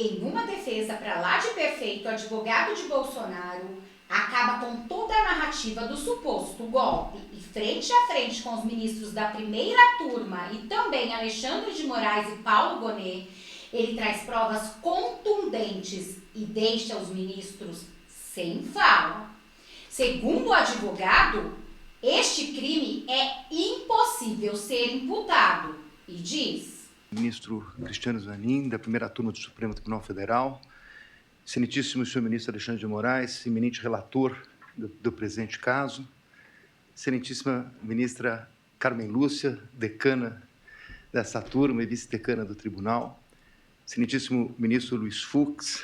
Em uma defesa para lá de perfeito, o advogado de Bolsonaro acaba com toda a narrativa do suposto golpe e frente a frente com os ministros da primeira turma e também Alexandre de Moraes e Paulo Gonet, ele traz provas contundentes e deixa os ministros sem fala. Segundo o advogado, este crime é impossível ser imputado e diz: Ministro Cristiano Zanin, da primeira turma do Supremo Tribunal Federal, excelentíssimo senhor ministro Alexandre de Moraes, eminente relator do presente caso, excelentíssima ministra Carmen Lúcia, decana dessa turma e vice-decana do tribunal, excelentíssimo ministro Luiz Fux,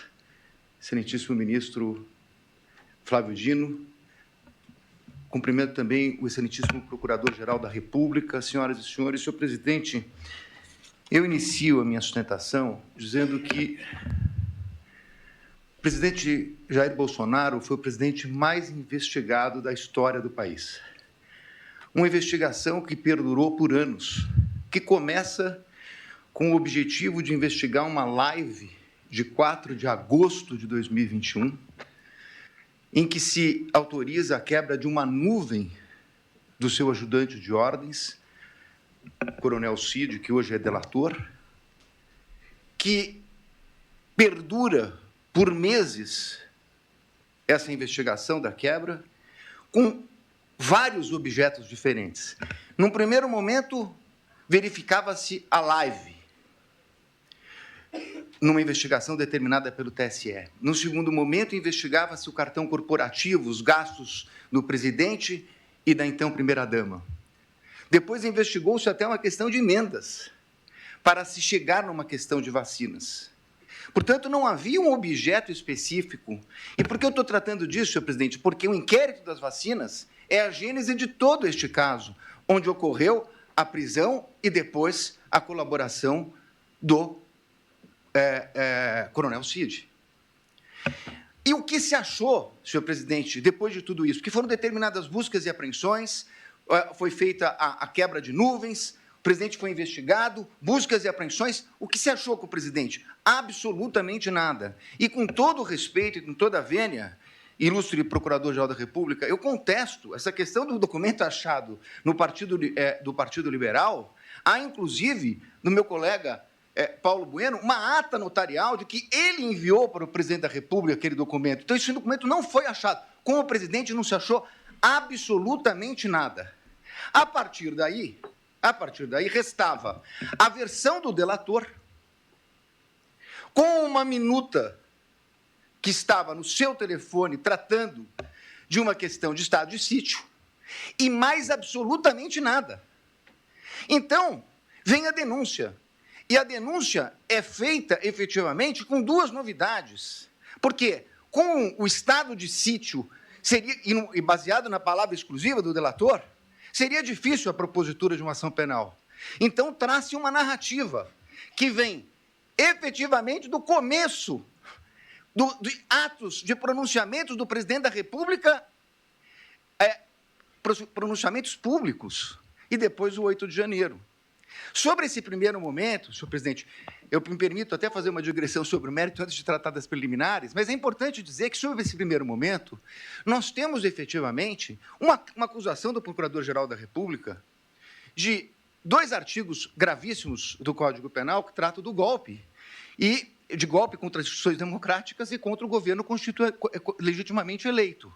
excelentíssimo ministro Flávio Dino, cumprimento também o excelentíssimo Procurador-Geral da República, senhoras e senhores, senhor presidente. Eu inicio a minha sustentação dizendo que o presidente Jair Bolsonaro foi o presidente mais investigado da história do país. Uma investigação que perdurou por anos, que começa com o objetivo de investigar uma live de 4 de agosto de 2021, em que se autoriza a quebra de uma nuvem do seu ajudante de ordens, Coronel Cid, que hoje é delator, que perdura por meses essa investigação da quebra, com vários objetos diferentes. Num primeiro momento, verificava-se a live, numa investigação determinada pelo TSE. No segundo momento, investigava-se o cartão corporativo, os gastos do presidente e da então primeira-dama. Depois investigou-se até uma questão de emendas, para se chegar numa questão de vacinas. Portanto, não havia um objeto específico. E por que eu estou tratando disso, senhor presidente? Porque o inquérito das vacinas é a gênese de todo este caso, onde ocorreu a prisão e depois a colaboração do Coronel Cid. E o que se achou, senhor presidente, depois de tudo isso? Que foram determinadas buscas e apreensões, foi feita a quebra de nuvens, o presidente foi investigado, buscas e apreensões. O que se achou com o presidente? Absolutamente nada. E com todo o respeito e com toda a vênia, ilustre Procurador-Geral da República, eu contesto essa questão do documento achado no do Partido Liberal. Há, inclusive, no meu colega Paulo Bueno, uma ata notarial de que ele enviou para o presidente da República aquele documento. Então, esse documento não foi achado. Com o presidente não se achou absolutamente nada. A partir daí, restava a versão do delator, com uma minuta que estava no seu telefone tratando de uma questão de estado de sítio, e mais absolutamente nada. Então, vem a denúncia. E a denúncia é feita, efetivamente, com duas novidades. Porque, com o estado de sítio, e baseado na palavra exclusiva do delator, seria difícil a propositura de uma ação penal. Então, traz-se uma narrativa que vem, efetivamente, do começo de atos de pronunciamentos do presidente da República, pronunciamentos públicos, e depois o 8 de janeiro. Sobre esse primeiro momento, senhor presidente, eu me permito até fazer uma digressão sobre o mérito antes de tratar das preliminares, mas é importante dizer que, sobre esse primeiro momento, nós temos, efetivamente, uma acusação do Procurador-Geral da República de 2 artigos gravíssimos do Código Penal que tratam do golpe, e de golpe contra as instituições democráticas e contra o governo legitimamente eleito.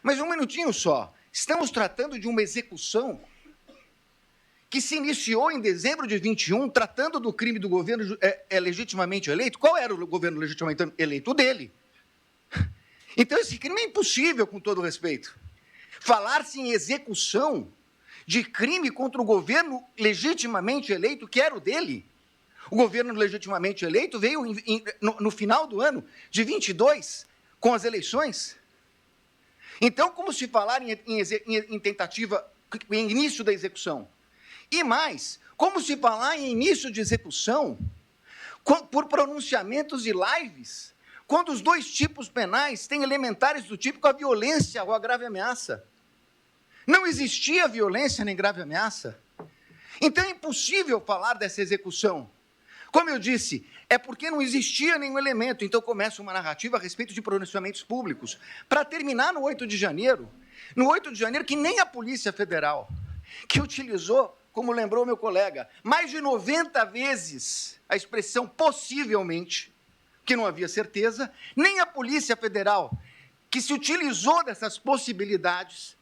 Mas um minutinho só, estamos tratando de uma execução que se iniciou em dezembro de 21, tratando do crime do governo legitimamente eleito. Qual era o governo legitimamente eleito? O dele. Então, esse crime é impossível, com todo respeito. Falar-se em execução de crime contra o governo legitimamente eleito, que era o dele. O governo legitimamente eleito veio no final do ano de 22, com as eleições. Então, como se falar em tentativa, em início da execução? E mais, como se falar em início de execução por pronunciamentos e lives, quando os 2 tipos penais têm elementares do tipo a violência ou a grave ameaça? Não existia violência nem grave ameaça. Então é impossível falar dessa execução. Como eu disse, é porque não existia nenhum elemento, então começa uma narrativa a respeito de pronunciamentos públicos, para terminar no 8 de janeiro, que nem a Polícia Federal, que utilizou, como lembrou meu colega, mais de 90 vezes a expressão possivelmente, que não havia certeza, nem a Polícia Federal, que se utilizou dessas possibilidades,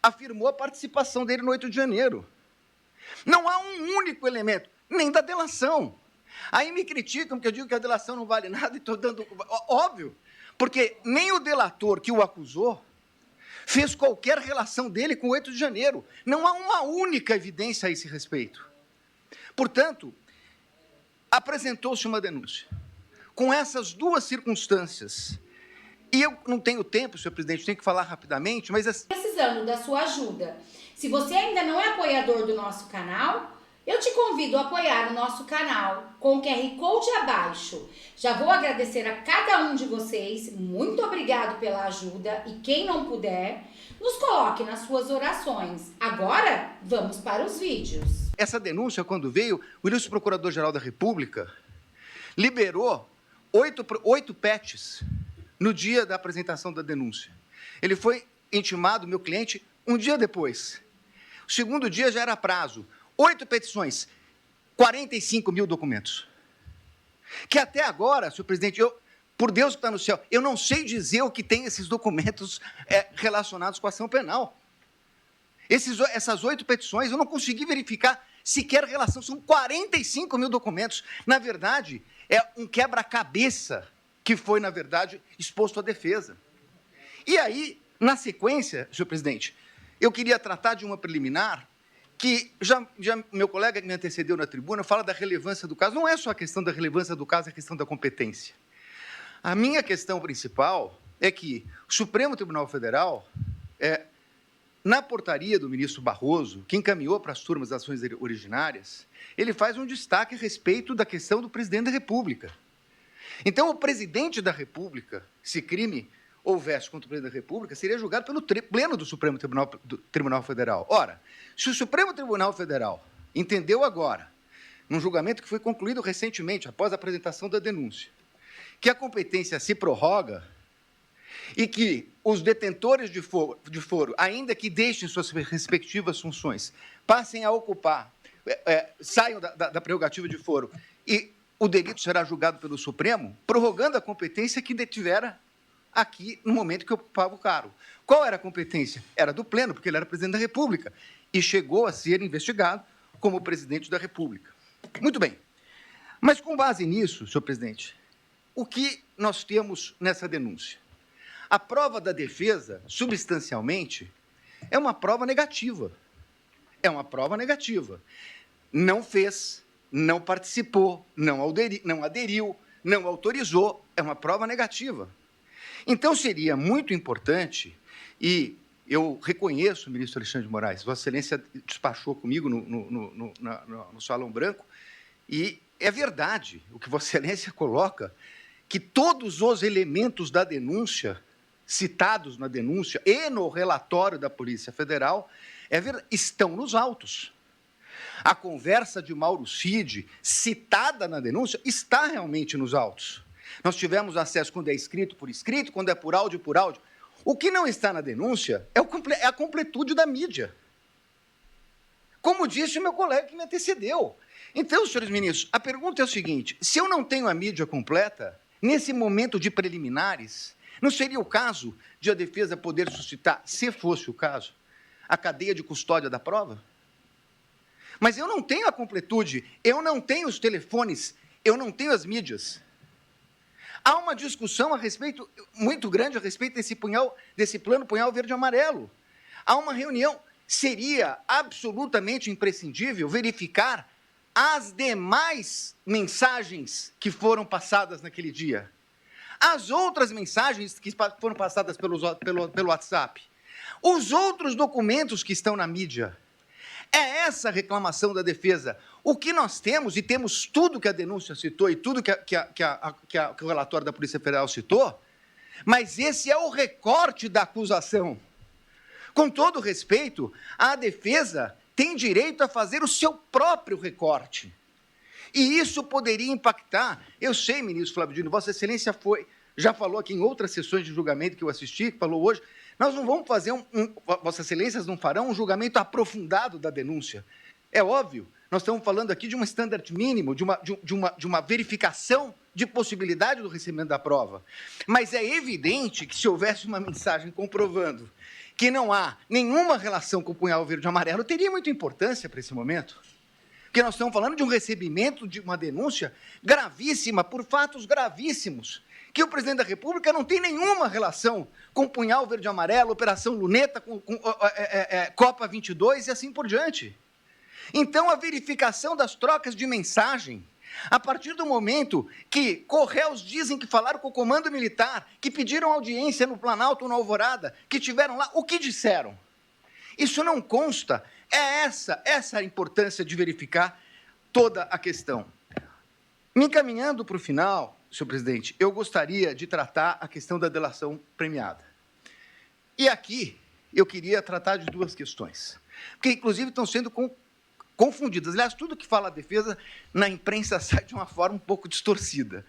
afirmou a participação dele no 8 de janeiro. Não há um único elemento, nem da delação. Aí me criticam porque eu digo que a delação não vale nada e estou dando... Óbvio, porque nem o delator que o acusou fez qualquer relação dele com o 8 de janeiro. Não há uma única evidência a esse respeito. Portanto, apresentou-se uma denúncia. Com essas duas circunstâncias, e eu não tenho tempo, senhor presidente, tenho que falar rapidamente, mas... Precisando da sua ajuda. Se você ainda não é apoiador do nosso canal, eu te convido a apoiar o nosso canal com o QR Code abaixo. Já vou agradecer a cada um de vocês, muito obrigado pela ajuda e quem não puder, nos coloque nas suas orações. Agora, vamos para os vídeos. Essa denúncia, quando veio, o ilustre Procurador-Geral da República liberou 8 PETs no dia da apresentação da denúncia. Ele foi intimado, meu cliente, um dia depois. O segundo dia já era prazo. 8 petições, 45 mil documentos. Que até agora, senhor presidente, por Deus que está no céu, eu não sei dizer o que tem esses documentos relacionados com a ação penal. Essas 8 petições, eu não consegui verificar sequer relação, são 45 mil documentos. Na verdade, é um quebra-cabeça que foi, na verdade, exposto à defesa. E aí, na sequência, senhor presidente, eu queria tratar de uma preliminar que já meu colega que me antecedeu na tribuna fala da relevância do caso. Não é só a questão da relevância do caso, é a questão da competência. A minha questão principal é que o Supremo Tribunal Federal, na portaria do ministro Barroso, que encaminhou para as turmas das ações originárias, ele faz um destaque a respeito da questão do presidente da República. Então, o presidente da República, se crime houvesse contra o presidente da República, seria julgado pelo pleno do Supremo Tribunal Federal. Ora, se o Supremo Tribunal Federal entendeu agora, num julgamento que foi concluído recentemente, após a apresentação da denúncia, que a competência se prorroga e que os detentores de foro, ainda que deixem suas respectivas funções, passem a ocupar, saiam da prerrogativa de foro e o delito será julgado pelo Supremo, prorrogando a competência que detivera aqui no momento que ocupava o cargo. Qual era a competência? Era do pleno, porque ele era presidente da República e chegou a ser investigado como presidente da República. Muito bem. Mas, com base nisso, senhor presidente, o que nós temos nessa denúncia? A prova da defesa, substancialmente, é uma prova negativa. É uma prova negativa. Não fez, não participou, não aderiu, não autorizou. É uma prova negativa. Então, seria muito importante, e eu reconheço o ministro Alexandre de Moraes, Vossa Excelência despachou comigo no Salão Branco, e é verdade o que Vossa Excelência coloca, que todos os elementos da denúncia, citados na denúncia e no relatório da Polícia Federal, estão nos autos. A conversa de Mauro Cid, citada na denúncia, está realmente nos autos. Nós tivemos acesso quando é escrito por escrito, quando é por áudio, por áudio. O que não está na denúncia é a completude da mídia. Como disse o meu colega que me antecedeu. Então, senhores ministros, a pergunta é o seguinte: se eu não tenho a mídia completa, nesse momento de preliminares, não seria o caso de a defesa poder suscitar, se fosse o caso, a cadeia de custódia da prova? Mas eu não tenho a completude, eu não tenho os telefones, eu não tenho as mídias. Há uma discussão muito grande a respeito desse plano punhal verde e amarelo. Há uma reunião. Seria absolutamente imprescindível verificar as demais mensagens que foram passadas naquele dia. As outras mensagens que foram passadas pelo WhatsApp. Os outros documentos que estão na mídia. É essa a reclamação da defesa. O que nós temos, e temos tudo que a denúncia citou e tudo que o relatório da Polícia Federal citou, mas esse é o recorte da acusação. Com todo respeito, a defesa tem direito a fazer o seu próprio recorte. E isso poderia impactar. Eu sei, ministro Flávio Dino, Vossa Excelência já falou aqui em outras sessões de julgamento que eu assisti, que falou hoje, nós não vamos fazer Vossa Excelências não farão um julgamento aprofundado da denúncia. É óbvio, nós estamos falando aqui de um standard mínimo, de uma verificação de possibilidade do recebimento da prova. Mas é evidente que se houvesse uma mensagem comprovando que não há nenhuma relação com o punhal verde e amarelo, teria muita importância para esse momento. Porque nós estamos falando de um recebimento de uma denúncia gravíssima, por fatos gravíssimos, que o presidente da República não tem nenhuma relação com o punhal verde e amarelo, Operação Luneta, com Copa 22 e assim por diante. Então, a verificação das trocas de mensagem, a partir do momento que Correios dizem que falaram com o comando militar, que pediram audiência no Planalto, na Alvorada, que tiveram lá, o que disseram? Isso não consta. É essa a importância de verificar toda a questão. Me encaminhando para o final, senhor presidente, eu gostaria de tratar a questão da delação premiada. E aqui eu queria tratar de duas questões, porque, inclusive, estão sendo confundidas. Aliás, tudo que fala a defesa na imprensa sai de uma forma um pouco distorcida.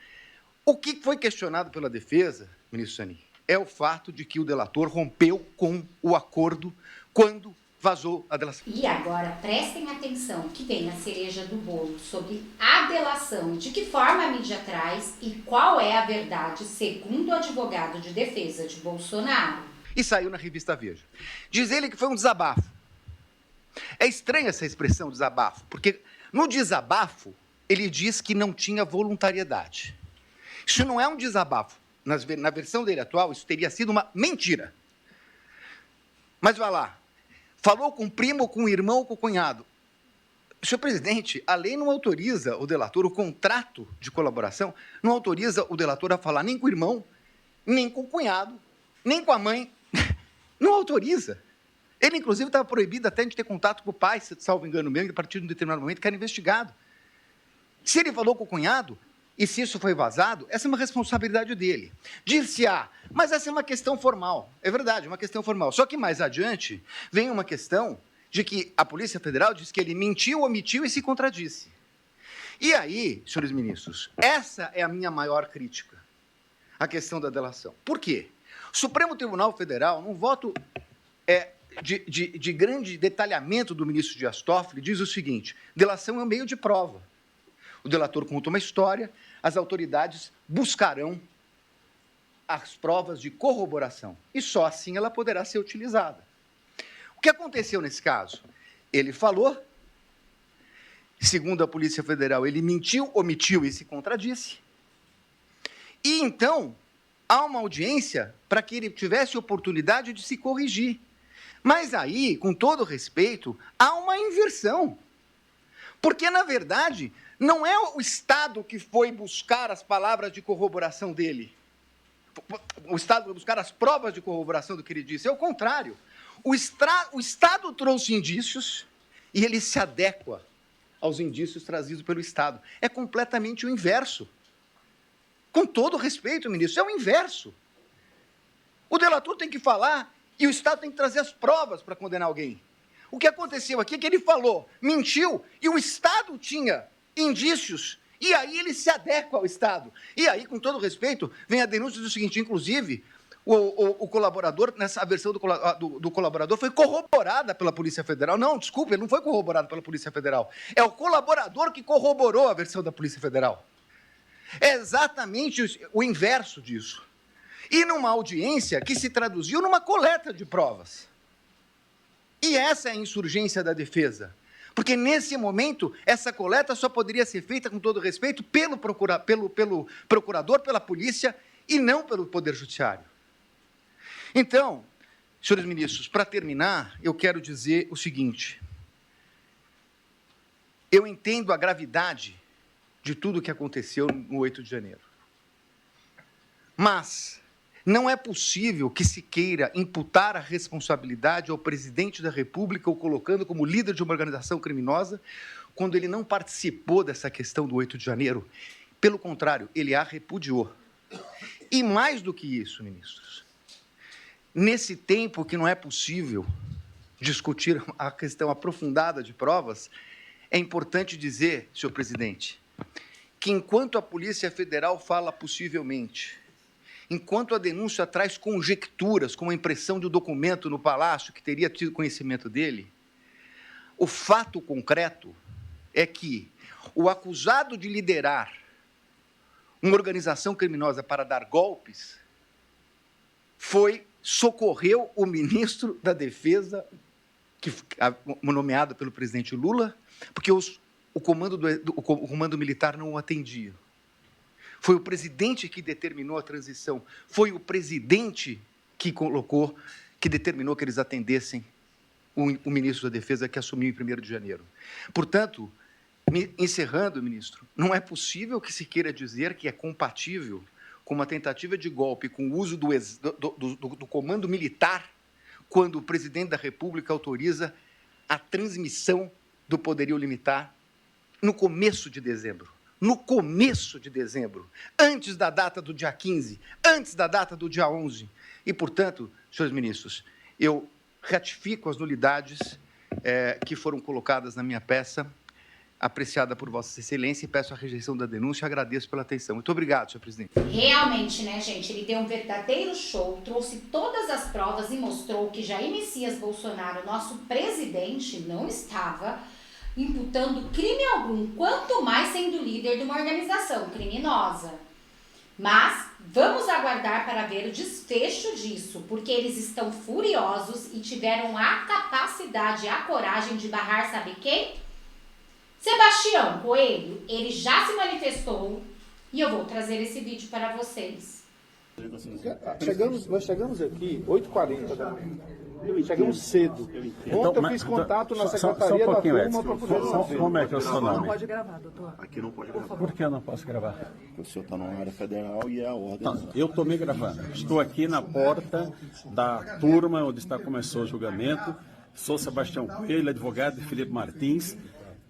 O que foi questionado pela defesa, ministro Zanin, é o fato de que o delator rompeu com o acordo quando vazou a delação. E agora, prestem atenção, que vem a cereja do bolo sobre a delação, de que forma a mídia traz e qual é a verdade, segundo o advogado de defesa de Bolsonaro. E saiu na revista Veja. Diz ele que foi um desabafo. É estranha essa expressão, desabafo, porque no desabafo ele diz que não tinha voluntariedade. Isso não é um desabafo. Na versão dele atual, isso teria sido uma mentira. Mas vai lá. Falou com o primo, com o irmão, com o cunhado. Senhor presidente, a lei não autoriza o delator, o contrato de colaboração, não autoriza o delator a falar nem com o irmão, nem com o cunhado, nem com a mãe. Não autoriza. Ele, inclusive, estava proibido até de ter contato com o pai, salvo engano meu, a partir de um determinado momento, que era investigado. Se ele falou com o cunhado, e se isso foi vazado, essa é uma responsabilidade dele. Dir-se-á, mas essa é uma questão formal. É verdade, uma questão formal. Só que mais adiante vem uma questão de que a Polícia Federal diz que ele mentiu, omitiu e se contradisse. E aí, senhores ministros, essa é a minha maior crítica, a questão da delação. Por quê? O Supremo Tribunal Federal, num voto de grande detalhamento do ministro Dias Toffoli, diz o seguinte: delação é um meio de prova. O delator conta uma história, as autoridades buscarão as provas de corroboração e só assim ela poderá ser utilizada. O que aconteceu nesse caso? Ele falou, segundo a Polícia Federal, ele mentiu, omitiu e se contradisse. E então há uma audiência para que ele tivesse oportunidade de se corrigir. Mas aí, com todo respeito, há uma inversão. Porque, na verdade, não é o Estado que foi buscar as palavras de corroboração dele. O Estado foi buscar as provas de corroboração do que ele disse. É o contrário. O Estado trouxe indícios e ele se adequa aos indícios trazidos pelo Estado. É completamente o inverso. Com todo respeito, ministro, é o inverso. O delator tem que falar e o Estado tem que trazer as provas para condenar alguém. O que aconteceu aqui é que ele falou, mentiu, e o Estado tinha indícios, e aí ele se adequa ao Estado. E aí, com todo respeito, vem a denúncia do seguinte, inclusive, o colaborador, nessa versão do colaborador, foi corroborada pela Polícia Federal. Não, desculpa, ele não foi corroborado pela Polícia Federal. É o colaborador que corroborou a versão da Polícia Federal. É exatamente o inverso disso. E numa audiência que se traduziu numa coleta de provas. E essa é a insurgência da defesa. Porque, nesse momento, essa coleta só poderia ser feita, com todo respeito, pelo procurador, pela polícia, e não pelo Poder Judiciário. Então, senhores ministros, para terminar, eu quero dizer o seguinte. Eu entendo a gravidade de tudo o que aconteceu no 8 de janeiro. Mas não é possível que se queira imputar a responsabilidade ao presidente da República, ou colocando como líder de uma organização criminosa, quando ele não participou dessa questão do 8 de janeiro. Pelo contrário, ele a repudiou. E mais do que isso, ministros, nesse tempo que não é possível discutir a questão aprofundada de provas, é importante dizer, senhor presidente, que enquanto a Polícia Federal fala possivelmente, enquanto a denúncia traz conjecturas, como a impressão de um documento no Palácio que teria tido conhecimento dele, o fato concreto é que o acusado de liderar uma organização criminosa para dar golpes socorreu o ministro da Defesa, nomeado pelo presidente Lula, porque o comando militar não o atendia. Foi o presidente que determinou a transição, foi o presidente que determinou que eles atendessem o ministro da Defesa que assumiu em 1º de janeiro. Portanto, encerrando, ministro, não é possível que se queira dizer que é compatível com uma tentativa de golpe, com o uso do comando militar, quando o presidente da República autoriza a transmissão do poderio limitar no começo de dezembro. No começo de dezembro, antes da data do dia 15, antes da data do dia 11. E, portanto, senhores ministros, eu ratifico as nulidades que foram colocadas na minha peça, apreciada por Vossa Excelência, e peço a rejeição da denúncia e agradeço pela atenção. Muito obrigado, senhor presidente. Realmente, né, gente, ele deu um verdadeiro show, trouxe todas as provas e mostrou que Jair Messias Bolsonaro, nosso presidente, não estava imputando crime algum, quanto mais sendo líder de uma organização criminosa. Mas vamos aguardar para ver o desfecho disso, porque eles estão furiosos e tiveram a capacidade e a coragem de barrar, sabe quem? Sebastião Coelho. Ele já se manifestou e eu vou trazer esse vídeo para vocês. Nós chegamos aqui 8h40 da manhã. Chegamos cedo. Ontem eu fiz contato na secretaria da turma para poder saber. Como é que é o seu nome? Não pode gravar, doutor. Aqui não pode gravar. Por que eu não posso gravar? Porque o senhor está numa área federal e é a ordem. Não, eu estou me gravando. Estou aqui na porta da turma onde começou o julgamento. Sou Sebastião Coelho, advogado de Felipe Martins.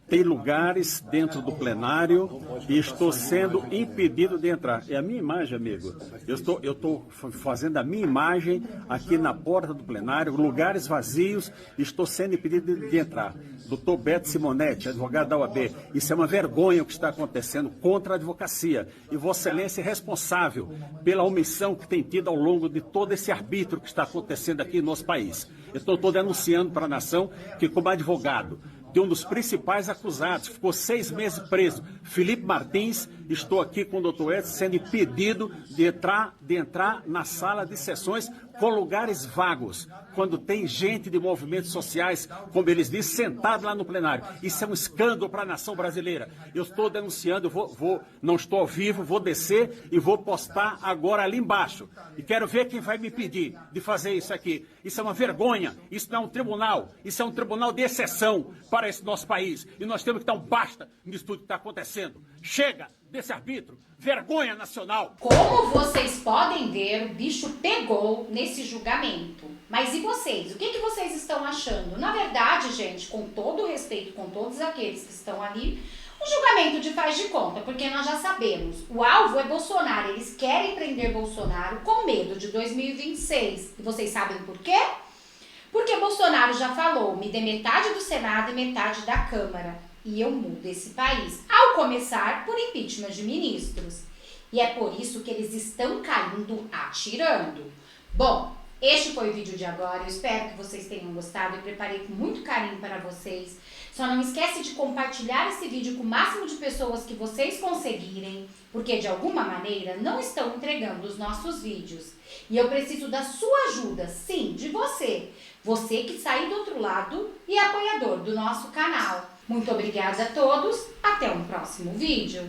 Tem lugares dentro do plenário e estou sendo impedido de entrar. É a minha imagem, amigo. Eu estou fazendo a minha imagem aqui na porta do plenário, lugares vazios, e estou sendo impedido de entrar. Doutor Beto Simonetti, advogado da OAB, isso é uma vergonha o que está acontecendo contra a advocacia. E Vossa Excelência é responsável pela omissão que tem tido ao longo de todo esse arbítrio que está acontecendo aqui no nosso país. Eu estou denunciando para a nação que, como advogado de um dos principais acusados, ficou 6 meses preso, Felipe Martins, estou aqui com o doutor Edson sendo impedido de entrar na sala de sessões com lugares vagos, quando tem gente de movimentos sociais, como eles dizem, sentado lá no plenário. Isso é um escândalo para a nação brasileira. Eu estou denunciando, não estou ao vivo, vou descer e vou postar agora ali embaixo. E quero ver quem vai me pedir de fazer isso aqui. Isso é uma vergonha, isso não é um tribunal, isso é um tribunal de exceção para esse nosso país. E nós temos que dar um basta nisso tudo que está acontecendo. Chega desse arbítrio, vergonha nacional. Como vocês podem ver, o bicho pegou nesse julgamento. Mas e vocês? O que vocês estão achando? Na verdade, gente, com todo o respeito com todos aqueles que estão ali, um julgamento de faz de conta, porque nós já sabemos, o alvo é Bolsonaro, eles querem prender Bolsonaro com medo de 2026. E vocês sabem por quê? Porque Bolsonaro já falou, me dê metade do Senado e metade da Câmara, e eu mudo esse país, ao começar por impeachment de ministros. E é por isso que eles estão caindo atirando. Bom, este foi o vídeo de agora, eu espero que vocês tenham gostado, eu preparei com muito carinho para vocês. Só não esquece de compartilhar esse vídeo com o máximo de pessoas que vocês conseguirem, porque de alguma maneira não estão entregando os nossos vídeos. E eu preciso da sua ajuda, sim, de você. Você que está aí do outro lado e é apoiador do nosso canal. Muito obrigada a todos, até um próximo vídeo.